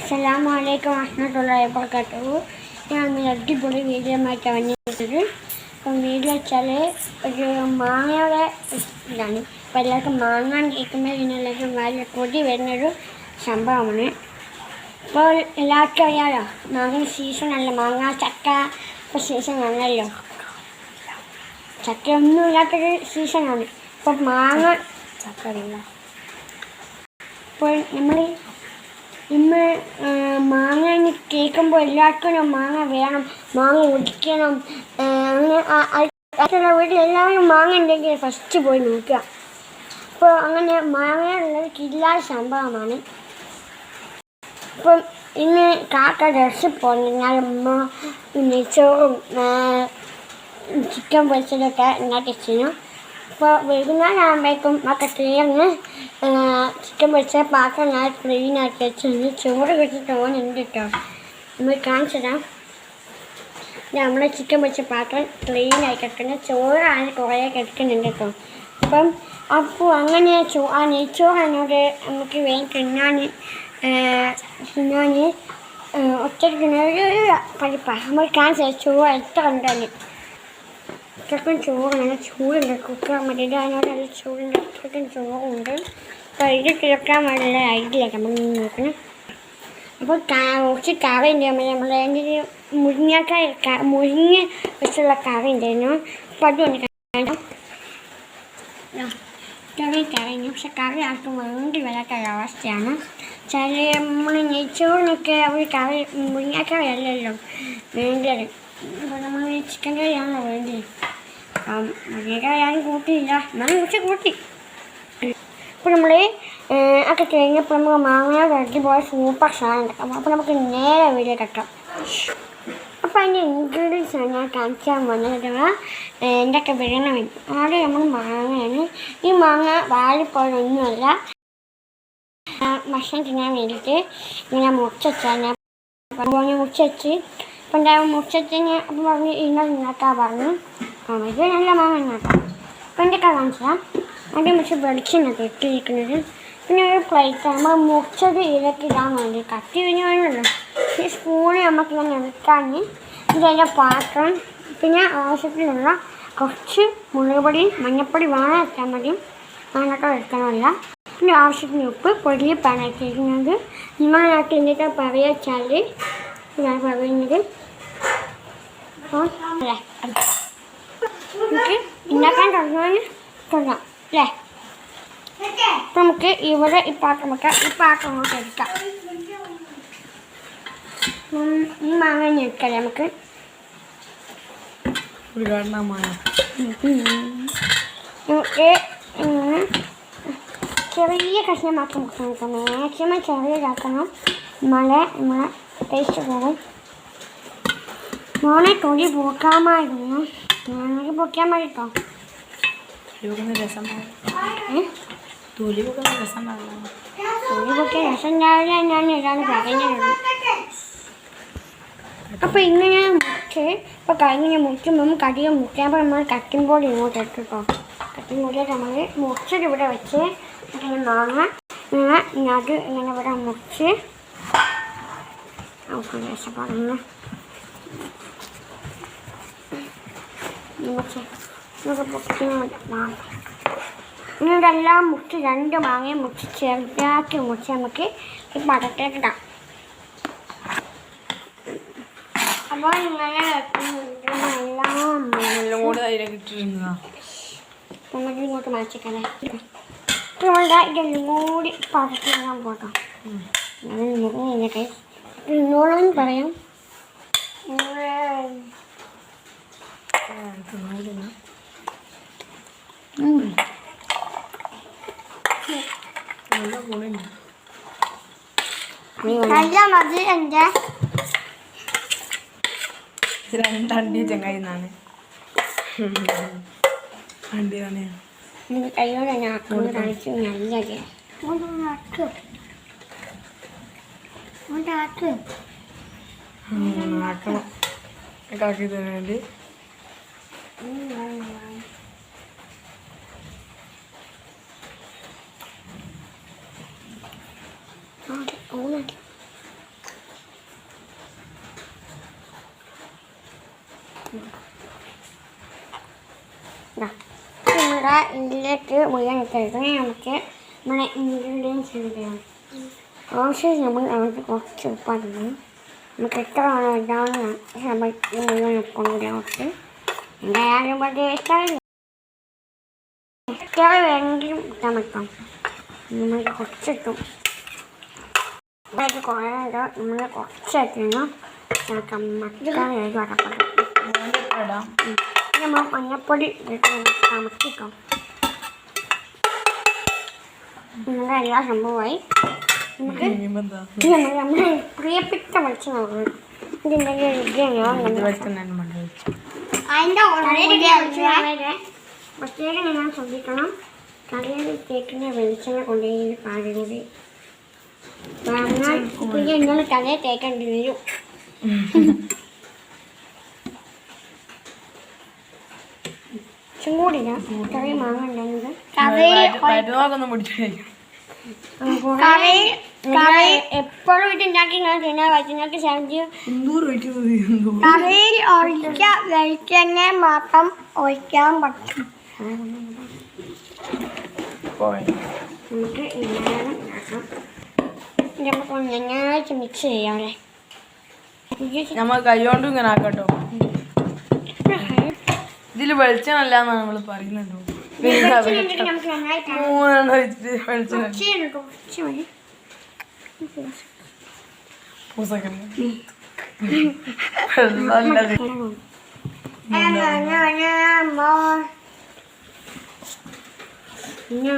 അസ്സലാമലൈക്കും വറഹ്മത്തുള്ളാഹി വബറകാതുഹു. ഞാൻ അടിപൊളി വീഡിയോ ആയിട്ട് വന്നിട്ടത്. അപ്പം വീഡിയോ വെച്ചാൽ ഒരു മാങ്ങയുടെ ഇതാണ്. അപ്പോൾ എല്ലാവർക്കും മാങ്ങാൻ കേൾക്കുമ്പോൾ ഇതിനെല്ലാവർക്കും നല്ല കൊതി വരുന്നൊരു സംഭവമാണ്. ഇപ്പോൾ എല്ലാവർക്കും അറിയാമല്ലോ, മാങ്ങ സീസണല്ല, മാങ്ങ ചക്ക ഇപ്പോൾ സീസൺ ആണല്ലോ. ചക്കയൊന്നും ഇല്ലാത്തൊരു സീസണാണ്. ഇപ്പോൾ മാങ്ങ ചക്ക അറിയില്ല. ഇപ്പോൾ നമ്മൾ ഇന്ന് മാങ്ങ കേൾക്കുമ്പോൾ എല്ലാവർക്കും മാങ്ങ വേണം, മാങ്ങ ഒടിക്കണം. അങ്ങനെ അടുത്തുള്ള വീട്ടിൽ എല്ലാവരും മാങ്ങ ഉണ്ടെങ്കിൽ ഫസ്റ്റ് പോയി നോക്കുക. അപ്പോൾ അങ്ങനെ മാങ്ങയുള്ളത് കില്ലാത്ത സംഭവമാണ്. ഇപ്പം ഇന്ന് കാക്ക ഡ്രസ്സ് പോകുന്നത് ഉമ്മ നെയ്ച്ചോറും ചിക്കൻ പൊരിച്ചതൊക്കെ ഉണ്ടാക്കി വെച്ചിരുന്നു. അപ്പോൾ വൈകുന്നേരം ആകുമ്പോഴേക്കും ഒക്കെ തീർന്ന് ചിക്കൻ പൊരിച്ച പാത്രം ഞാൻ ക്ലീനാക്കി വെച്ചിരുന്നു. ചോറ് വെച്ച് തോന്നുന്നുണ്ട് കേട്ടോ. നമ്മൾ കാണിച്ചു തരാം. നമ്മൾ ചിക്കൻ പൊരിച്ച പാത്രം ക്ലീനായി കിടക്കുന്നത്, ചോറാണ് കുറേ കിടക്കുന്നുണ്ട് കേട്ടോ. അപ്പോൾ അങ്ങനെ ആ നെയ്ച്ചോറ് എന്നോട് നമുക്ക് വേഗം തിന്നാൻ ഒറ്റയ്ക്ക് പരിപ്പാണ് നമ്മൾ കാണിച്ചു ചോറ് എത്ര ഉണ്ടെന്ന്. അത്രയ്ക്കും ചോറാണ്, ചൂടുണ്ട്. കുക്കർ മതിയുടെ അതിനോട് നല്ല ചൂടുണ്ട്, അത്രയ്ക്കും ചോറുണ്ട്. അപ്പോൾ ഇത് കിടക്കാൻ വേണ്ടിയുള്ള ഐഡിയ നമ്മൾ നോക്കണം. അപ്പോൾ കുറച്ച് കറി ഉണ്ട്. നമ്മൾ അതിൻ്റെ ഒരു മുരിങ്ങ വെച്ചുള്ള കറി ഉണ്ടായിരുന്നു. അപ്പോൾ അതുകൊണ്ട് കറി കറിഞ്ഞു. പക്ഷെ കറി ആർക്കും വേണ്ടി വരാത്തൊരവസ്ഥയാണ്. ചില നമ്മൾ നെയ്ച്ചോറിനൊക്കെ ഒരു കറി മുരിങ്ങക്കറി അല്ലല്ലോ വേണ്ടത്. അപ്പോൾ നമ്മൾ ചിക്കൻ കറിയാണല്ലോ വേണ്ടത്. മുരിങ്ങക്കറി ആരും കൂട്ടിയില്ല, എന്നാലും കുറച്ച് കൂട്ടി. അപ്പോൾ നമ്മൾ ഒക്കെ കഴിഞ്ഞപ്പോൾ നമുക്ക് മാങ്ങ അടിപൊളി സൂപ്പർ സാധനം ഉണ്ടാക്കാം. അപ്പോൾ നമുക്ക് നേരെ വീഡിയോ കെട്ടാം. അപ്പോൾ അതിൻ്റെ ഇൻഗ്രീഡിയൻസ് ഞാൻ കാണിക്കാൻ വന്നത് എന്തൊക്കെ വേണമെന്ന്. ആദ്യം നമ്മൾ മാങ്ങയാണ്. ഈ മാങ്ങ വാളിപ്പോഴൊന്നുമല്ല, ഭക്ഷണം തിന്നാൻ വേണ്ടിയിട്ട് ഇങ്ങനെ മുറിച്ചുവെച്ചാൽ ഞാൻ മുറിച്ചുവെച്ച് അപ്പം എന്തായാലും മുറിച്ചുവെച്ച് ഞാൻ അപ്പം പറഞ്ഞ് ഇന്നത് ഉണ്ടാക്കാൻ പറഞ്ഞു. ഇത് നല്ല മാങ്ങ ഉണ്ടാക്കാം. അപ്പം എന്തൊക്കെ കാണിച്ചാൽ ആദ്യം കുറച്ച് വെളിച്ചെണ്ണ ഇട്ടിരിക്കുന്നത്. പിന്നെ ഒരു പ്ലേറ്റ് നമ്മൾ മുറിച്ചത് ഇതിലേക്ക് ഇടാൻ വേണ്ടി കത്തി കഴിഞ്ഞ് വേണമല്ലോ. ഈ സ്പൂണ് നമുക്ക് ഇങ്ങനെ എടുക്കാൻ ഇതിൻ്റെ പാത്രം, പിന്നെ ആവശ്യത്തിനുള്ള കുറച്ച് മുളക് പൊടി മഞ്ഞൾപ്പൊടി വേണം വെച്ചാൽ മതി, അങ്ങനൊക്കെ വെക്കണമല്ല. പിന്നെ ആവശ്യത്തിന് ഉപ്പ് പൊടിയിപ്പാണ് വെച്ചിരിക്കുന്നത്. നിങ്ങളുടെ നാട്ടിൽ എന്തൊക്കെ പറയുക വെച്ചാൽ ഞാൻ പറയുന്നത്. അപ്പോൾ നമുക്ക് ഉണ്ടാക്കാൻ തുടങ്ങാം അല്ലേ. അപ്പം നമുക്ക് ഇവിടെ ഈ പാത്രം വെക്കാം. ഈ പാത്രം അങ്ങോട്ട് എടുക്കാം. ഈ മാങ്ങ എടുക്കല്ലേ നമുക്ക്. നമുക്ക് ചെറിയ കഷ്ണം മാത്രം കൊടുക്കണം. മാക്സിമം ചെറിയതാക്കണം, നമ്മളെ ടേസ്റ്റ് പോകും. മോനെ തൊലി പോക്കാമായിരുന്നു, ഞാനൊക്കെ പൊക്കാൻ മതി കേട്ടോ. തൊലി പൊക്കാൻ രസം ഉണ്ടാവില്ല എന്നാണ് ഒരാൾ പറയുന്നത്. അപ്പോൾ ഇങ്ങനെ മുറിച്ച് ഇപ്പോൾ കഴിഞ്ഞ മുറിച്ചുമ്പോൾ നമുക്ക് അധികം മുറിക്കുമ്പോൾ നമ്മൾ കട്ടിംഗ് ബോർഡ് ഇങ്ങോട്ട് ഇട്ടു കേട്ടോ. കട്ടിംഗ് ബോർഡിൽ നമ്മൾ മുറിച്ചത് ഇവിടെ വെച്ച് ഇങ്ങനെ മാങ്ങ അത് ഇങ്ങനെ ഇവിടെ മുറിച്ച് നമുക്ക് പറഞ്ഞു ഇതെല്ലാം മുറിച്ച് രണ്ട് മാങ്ങയും മുറിച്ച് ചെറുതാക്കി മുറിച്ച് നമുക്ക് ഈ പടത്തേക്ക് ഇടാം. അപ്പോൾ ഇങ്ങനെ നമുക്ക് ഇങ്ങോട്ട് മാറ്റിക്കണേ. നമ്മളുടെ ഇതെല്ലാം കൂടി പടത്തിടാൻ പോട്ടോ. അത് ഇന്നോളം പറയാം. നല്ല മതി. എൻ്റെ രണ്ടണ്ടി ചങ്ങായിന്നാണ് അണ്ടി തന്നെയാണ്. കയ്യോടെ ഞാൻ കാണിച്ചു. നല്ല ആക്കി തരാൻ വേണ്ടി ഇതിലേക്ക് മുഴുവൻ ഇട്ടെടുക്കണം. നമുക്ക് നമ്മുടെ ഇൻഗ്രീഡിയൻസ് എടുക്കണം. ആവശ്യം നമ്മൾ നമുക്ക് കുറച്ച് ഉപ്പാക്കണം. നമുക്ക് എത്ര വേണം ഇടാവുന്ന നമ്മൾ ഈ മുഴുവൻ ഉപ്പും കൂടെ കുറച്ച് എന്തായാലും ഇഷ്ടമില്ല. എത്ര വേണമെങ്കിലും ഇട്ടാൻ പറ്റും. നമ്മൾ കുറച്ചിട്ടും കുറേ നമ്മൾ കുറച്ചിട്ടുന്നു നമുക്ക് മക്കളായിട്ട് വടപ്പുറം നമ്മൾ മഞ്ഞപ്പൊടി താമസിക്കാം. നമ്മുടെ എല്ലാ സംഭവമായി നമുക്ക് നമ്മുടെ പ്രിയപ്പെട്ട വെളിച്ചെണ്ണ ഇതിൻ്റെ പ്രത്യേകം നിങ്ങൾ ശ്രദ്ധിക്കണം. കറിയിൽ തേക്കുന്ന വെളിച്ചെണ്ണ കൊണ്ടുപോയി പാടുന്നത് പിന്നെ ഇങ്ങനെ തലയിൽ തേക്കേണ്ടി വരും. ചൂടില്ല കറി മാങ്ങുണ്ടെങ്കിൽ എപ്പോഴും വീട്ടുണ്ടാക്കി തിന്നാൻ വൈകുന്നേരത്ത് ശരിച്ച് കറിയിൽ ഒഴിച്ച വെളിച്ചെണ്ണ മാത്രം ഒഴിക്കാൻ പറ്റും. നമുക്ക് ഇങ്ങനെ നമുക്ക് നന്നായിട്ട് മിക്സ് ചെയ്യാം അല്ലേ. നമ്മൾ കൈകൊണ്ട് ഇങ്ങനെ ആക്കട്ടോ. ഇതിൽ വെളിച്ചെണ്ണല്ല എന്നാണ് നമ്മൾ പറയുന്നുണ്ടോ. മൂന്നെണ്ണം വെച്ചിട്ട് വെളിച്ചെണ്ണ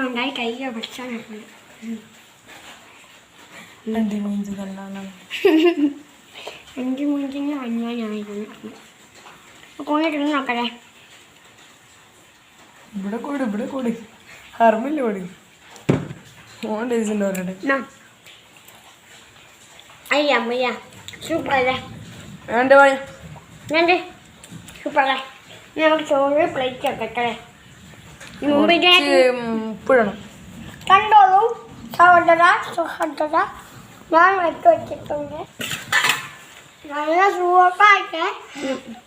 ഉണ്ടായി കയ്യോ പഠിച്ചാൽ അഞ്ച് മൂഞ്ചിന് വന്നാനായിരുന്നു. കൊണ്ടിട്ട് നോക്കട്ടെ. ഇവിടെ കൂടി ഹർമില്ല കൂടി ഓൺ ഡേയ്സിൻ്റെ പറയട്ടെ. അയ്യ സൂപ്പറല്ലേ വേണ്ട വേണ്ടേ സൂപ്പറല്ലേ. നമുക്ക് ചോറ് പ്ലേറ്റ് വെക്കട്ടെ. ഉപ്പിടണം. കണ്ടോളൂ സഹോദര ഞാൻ വെച്ചിട്ടുണ്ട്. നല്ല സൂപ്പായിട്ട്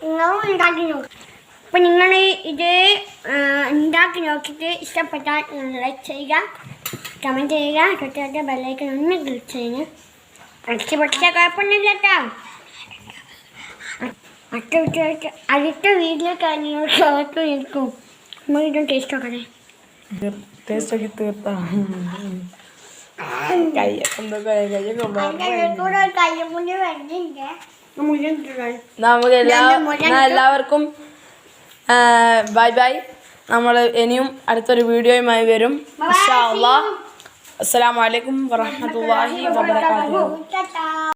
നിങ്ങളും ഉണ്ടാക്കി നോക്കും. അപ്പം നിങ്ങൾ ഇത് ഉണ്ടാക്കി നോക്കിയിട്ട് ഇഷ്ടപ്പെട്ടാൽ ലൈക്ക് ചെയ്യുക, കമൻറ്റ് ചെയ്യുക, തൊട്ടടുത്ത ബെല്ലൈക്കൺ ഒന്ന് ക്ലിക്ക് ചെയ്യുക. അടിച്ച് പൊട്ടിച്ചാൽ കുഴപ്പമൊന്നുമില്ല കേട്ടോ. അടുത്ത വീട്ടിലെ കാര്യങ്ങൾ ചോദിച്ചു നിൽക്കും. നമ്മൾ ഇതും ടേസ്റ്റ് നോക്കണേ. ടേസ്റ്റ് ആക്കി തീർത്താ നമുക്ക് എല്ലാവർക്കും ബൈ ബൈ. നമ്മൾ ഇനിയും അടുത്തൊരു വീഡിയോയുമായി വരും. ഇൻഷാ അല്ലാഹ്. അസ്സലാമു അലൈക്കും വറഹ്മത്തുള്ളാഹി വബറകാതുഹു.